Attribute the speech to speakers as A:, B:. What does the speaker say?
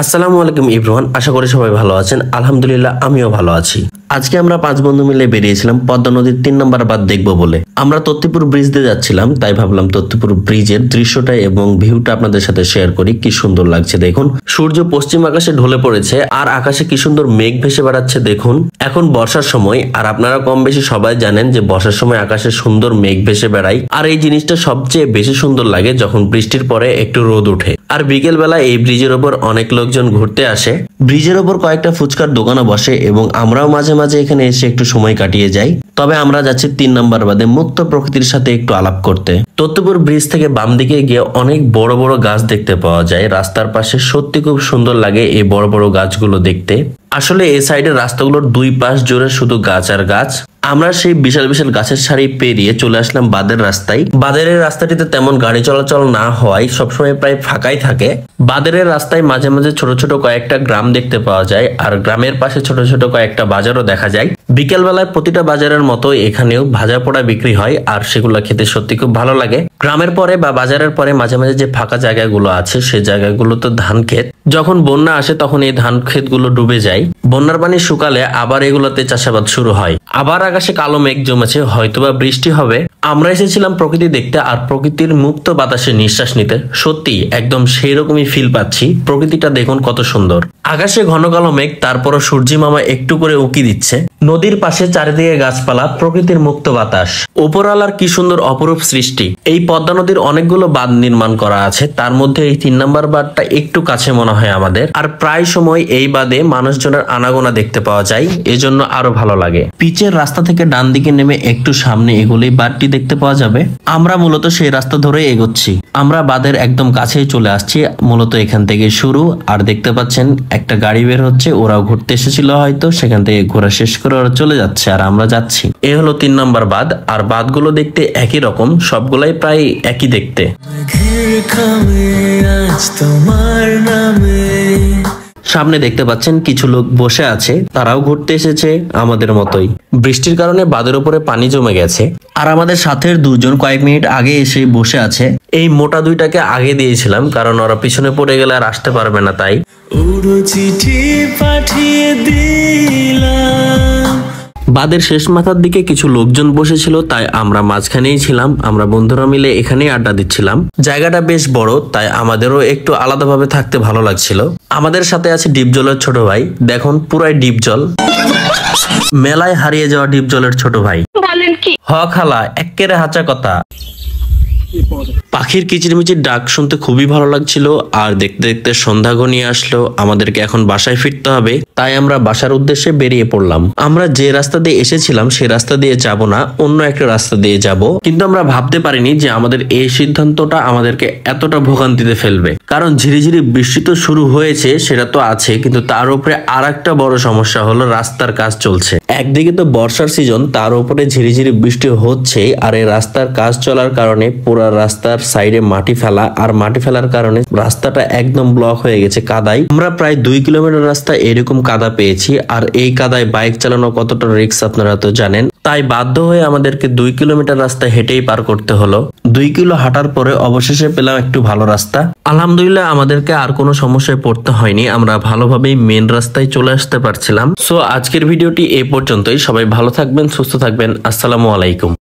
A: আসসালামু আলাইকুম এভরিওয়ান, আশা করি সবাই ভালো আছেন। আলহামদুলিল্লাহ আমিও ভালো আছি। আজকে আমরা 5 বন্ধু মিলে বেরিয়েছিলাম পদ্মা নদীর 3 নম্বর বাঁধ দেখবো বলে। আমরা তত্ত্বপুর ব্রিজ দিয়ে যাচ্ছিলাম, তাই ভাবলাম তত্ত্বপুর ব্রিজের দৃশ্যটা এবং ভিউটা আপনাদের সাথে শেয়ার করি। কি সুন্দর লাগছে দেখুন, সূর্য পশ্চিম আকাশে ঢলে পড়েছে আর আকাশে কি সুন্দর মেঘ ভেসে বেড়াচ্ছে দেখুন। এখন বর্ষার সময়, আর আপনারা কম বেশি সবাই জানেন যে বর্ষার সময় আকাশে সুন্দর মেঘ ভেসে বেড়ায়। আর এই জিনিসটা সবচেয়ে বেশি সুন্দর লাগে যখন বৃষ্টির পরে একটু রোদ ওঠে। আর বিকেল বেলা এই ব্রিজের ওপর অনেক লোকজন ঘুরতে আসে। ব্রিজের ওপর কয়েকটা ফুচকার দোকানও বসে এবং আমরাও মাঝে মাঝে এখানে এসে একটু সময় কাটিয়ে যাই। তবে আমরা যাচ্ছি 3 নম্বর বাঁধে মুক্ত প্রকৃতির সাথে একটু আলাপ করতে। তত্ত্বপুর ব্রিজ থেকে বাম দিকে গিয়ে অনেক বড় বড় গাছ দেখতে পাওয়া যায় রাস্তার পাশে। সত্যি খুব সুন্দর লাগে এই বড় বড় গাছগুলো দেখতে। আসলে এই সাইডের রাস্তাগুলোর দুই পাশ জুড়ে শুধু গাছ আর গাছ। আমরা সেই বিশাল বিশাল গাছের সারি পেরিয়ে চলে আসলাম বাঁধের রাস্তায়। বাঁধের রাস্তাটিতে তেমন গাড়ি চলাচল না হওয়ায় সবসময় প্রায় ফাঁকাই থাকে। বাঁধের রাস্তায় মাঝে মাঝে ছোট ছোট কয়েকটা গ্রাম দেখতে পাওয়া যায়, আর গ্রামের পাশে ছোট ছোট কয়েকটা বাজারও দেখা যায়। বিকেল বেলায় প্রতিটা বাজারের মতো এখানেও ভাজা পোড়া বিক্রি হয়, আর সেগুলো খেতে সত্যি খুব ভালো লাগে। গ্রামের পরে বা বাজারের পরে মাঝে মাঝে যে ফাঁকা জায়গাগুলো আছে সেই জায়গাগুলো তো ধান ক্ষেত। যখন বন্যা আসে তখন এই ধান ক্ষেতগুলো ডুবে যায়। বন্যার পানি শুকালে আবার এগুলোতে চাষাবাদ শুরু হয়। আবার আকাশে কালো মেঘ জমেছে, হয়তোবা বৃষ্টি হবে। আমরা এসেছিলাম প্রকৃতি দেখতে আর প্রকৃতির মুক্ত বাতাসে নিঃশ্বাস নিতে। সত্যি একদম সেই রকমই ফিল পাচ্ছি। প্রকৃতিটা দেখুন কত সুন্দর। আকাশে ঘন কালো মেঘ, তারপরও সূর্যি মামা একটু করে উকি দিচ্ছে। নদীর পাশে চারিদিকে গাছপালা, প্রকৃতির মুক্ত বাতাস। উপরওয়ালার কি সুন্দর অপরূপ সৃষ্টি। এই পদ্মা নদীর অনেকগুলো বাঁধ নির্মাণ করা আছে, তার মধ্যে এই 3 নম্বর বাঁধটা একটু কাছে মনে হয় আমাদের। আর প্রায় সময় এই বাঁধে মানুষজনের আনাগোনা দেখতে পাওয়া যায়, এজন্য আরো ভালো লাগে। পিচের রাস্তা থেকে ডান দিকে নেমে একটু সামনে এগুলোই বাঁধটি দেখতে পাওয়া যাবে। আমরা মূলত সেই রাস্তা ধরে এগোচ্ছি। আমরা বাঁধের একদম কাছেই চলে আসছি। মূলত এখান থেকে শুরু। আর দেখতে পাচ্ছেন একটা গাড়ি বের হচ্ছে, ওরাও ঘুরতে এসেছিল হয়তো, সেখান থেকে ঘোরা শেষ করে ওরা চলে যাচ্ছে আর আমরা যাচ্ছি। এ হলো 3 নম্বর বাঁধ। আর বাঁধগুলো দেখতে একই রকম, সবগুলাই প্রায় একই দেখতে। সামনে দেখতে পাচ্ছেন কিছু লোক বসে আছে, তারাও ঘুরতে এসেছে আমাদের মতোই। বৃষ্টির কারণে বাঁধের উপরে পানি জমে গেছে। আর আমাদের সাথের দুজন কয়েক মিনিট আগে এসে বসে আছে। এই মোটা দুইটাকে আগে দিয়েছিলাম, কারণ ওরা পিছনে পড়ে গেলে আর আসতে পারবে না, তাই চিঠি পাঠিয়ে দিলাম। বাঁধের শেষ মাথার দিকে কিছু লোকজন বসেছিল, তাই আমরা মাঝখানেই ছিলাম। আমরা বন্ধুরা মিলে এখানেই আড্ডা দিচ্ছিলাম। জায়গাটা বেশ বড়, তাই আমাদেরও একটু আলাদাভাবে থাকতে ভালো লাগছিল। আমাদের সাথে আছে ডিপ জলের ছোট ভাই। দেখুন পুরাই ডিপ জল, মেলায় হারিয়ে যাওয়া ডিপ জলের ছোট ভাই। হ খালা, এক্কেরে হাঁচা কথা। পাখির কিচিরমিচির ডাক শুনতে খুবই ভালো লাগছিল। আর দেখতে দেখতে সন্ধ্যা ঘনিয়ে আসলো। আমাদেরকে এখন বাসায় ফিরতে হবে, তাই আমরা বাসার উদ্দেশ্যে বেরিয়ে পড়লাম। আমরা যে রাস্তা দিয়ে এসেছিলাম সে রাস্তা দিয়ে যাব না, অন্য একটা রাস্তা দিয়ে যাব। কিন্তু আমরা ভাবতে পারিনি যে আমাদের এই সিদ্ধান্তটা আমাদেরকে এতটা ভোগান্তিতে ফেলবে। কারণ ঝিরিঝিরি বৃষ্টি তো শুরু হয়েছে, সেটা তো আছে, কিন্তু তার উপরে আর একটা বড় সমস্যা হলো রাস্তার কাজ চলছে। একদিকে তো বর্ষার সিজন, তার উপরে ঝিরিঝিরি বৃষ্টি হচ্ছে। আর এই রাস্তার কাজ চলার কারণে পুরো রাস্তার সাইডে মাটি ফেলা, আর মাটি ফেলার কারণে রাস্তাটা একদম ব্লক হয়ে গেছে কাদায়। আমরা প্রায় 2 কিলোমিটার রাস্তা এরকম কাদা পেয়েছি। আর এই কাদায় বাইক চালানো কতটা রিস্ক আপনারা তো জানেন। তাই বাধ্য হয়ে আমাদেরকে 2 কিলোমিটার রাস্তা হেঁটেই পার করতে হলো। 2 কিলো হাঁটার পরে অবশেষে পেলাম একটু ভালো রাস্তা। আলহামদুলিল্লাহ আমাদেরকে আর কোনো সমস্যায় পড়তে হয়নি, আমরা ভালোভাবেই মেন রাস্তায় চলে আসতে পারছিলাম। সো আজকের ভিডিওটি এই পর্যন্তই। সবাই ভালো থাকবেন, সুস্থ থাকবেন। আসসালামু আলাইকুম।